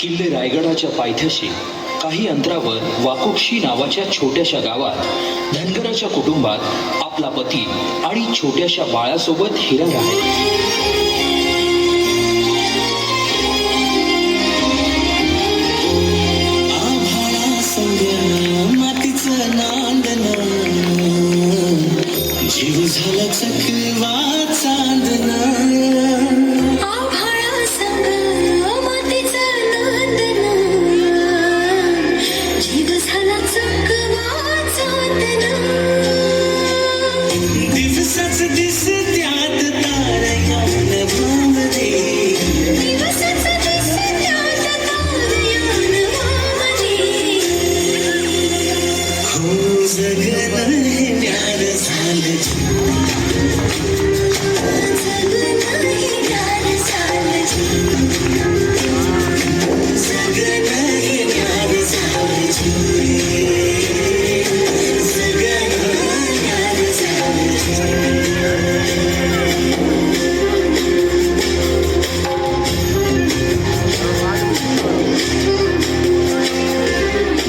किल्ले रायगडाच्या पायथ्याशी काही अंतरावर वाकुक्षी नावाच्या छोट्याशा गावात धनगराच्या कुटुंबात आपला पती आणि छोट्याशा बाळासोबत हिरा राहिला. जीव झाला चकवा चांदणा आभाळा संग मातीचं नांदणा जीव झाला चकवा चांदणा दिवसाच दिसत्यात तारयान भामरे दिवसाच दिसत्यात तारयान भामरे हो जगन हे न्यार झालं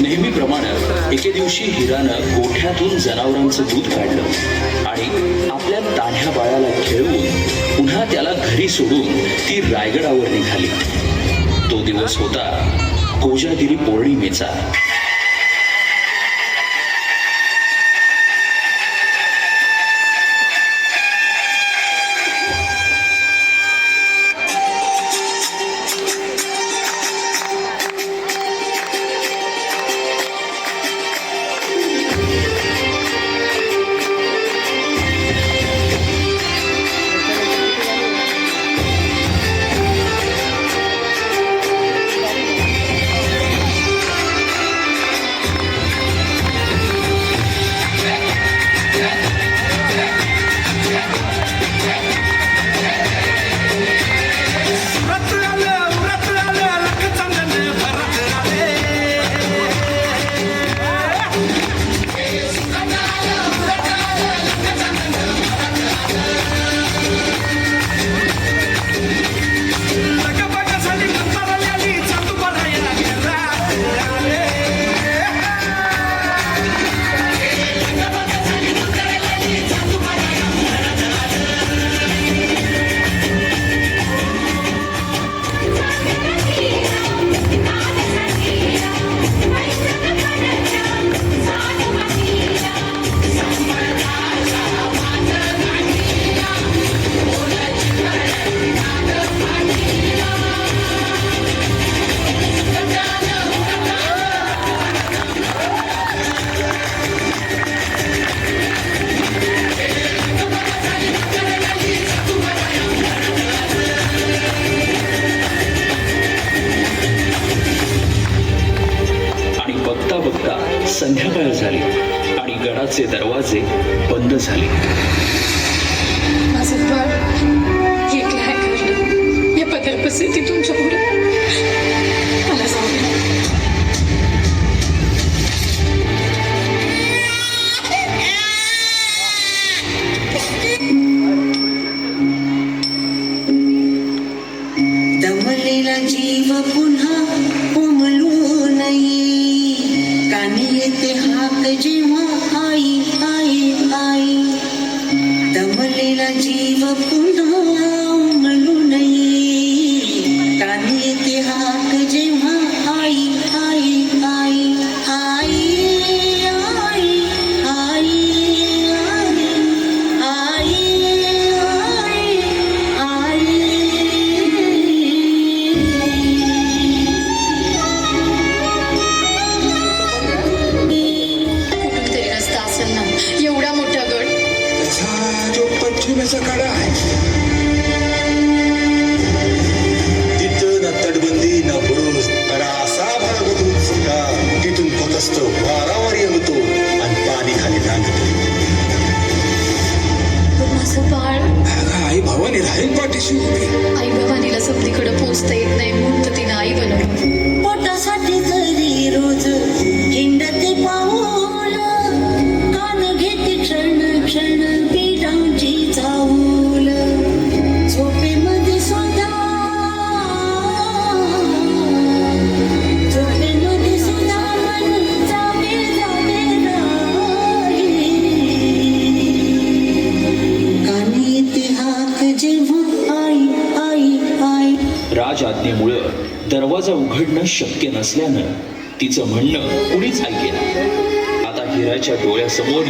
नेहमीप्रमाणे एके दिवशी हिरानं गोठ्यातून जनावरांचं दूध काढलं आणि आपल्या तान्ह्या बाळाला खेळवून पुन्हा त्याला घरी सोडून ती रायगडावर निघाली. तो दिवस होता कोजागिरी पौर्णिमेचा. संध्याकाळ झाली आणि गडाचे दरवाजे बंद झाले. माझं बाळ एकलं आहे का? या पदरपसे ती तुमच्या पुढे मला जाऊ दे. दमलेला जीव पुन्हा उमलू नये कानी येते हाक जेव्हा आई आई आई राज आज्ञेमुळं दरवाजा उघडणं शक्य नसल्यानं तिचं म्हणणं कुणीच ऐकेना. आता हिराच्या डोळ्यासमोर